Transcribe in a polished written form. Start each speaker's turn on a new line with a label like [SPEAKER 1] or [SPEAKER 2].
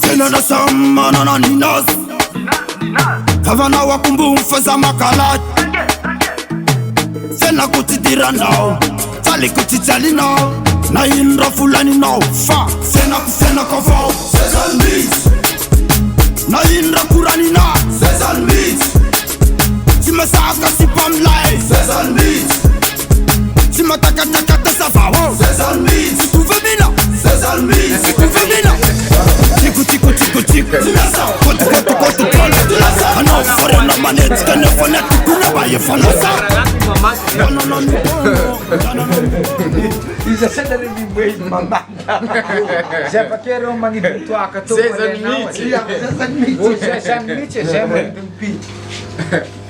[SPEAKER 1] Fena na sama na ninas Havana wakumbu mfeza makalat Fena kutidira now Tali kutitali now Na inra fulani now Fa Fena kofo Sezal meat Na inra kurani na Sezal meat Sima saka sipam lai Sezal meat Sima taka taka tasava Sezal meat Sikuve mina Sezal meat Sikuve mina Tiku Kotu Ano fore na manet Kene fone tukuna baye falasa
[SPEAKER 2] Isa sada rin yung buhay mamanda. Siya pa kaya rin mangibuto akato.
[SPEAKER 3] Sesame meat.
[SPEAKER 2] Sesame meat. Sesame meat. Sesame meat.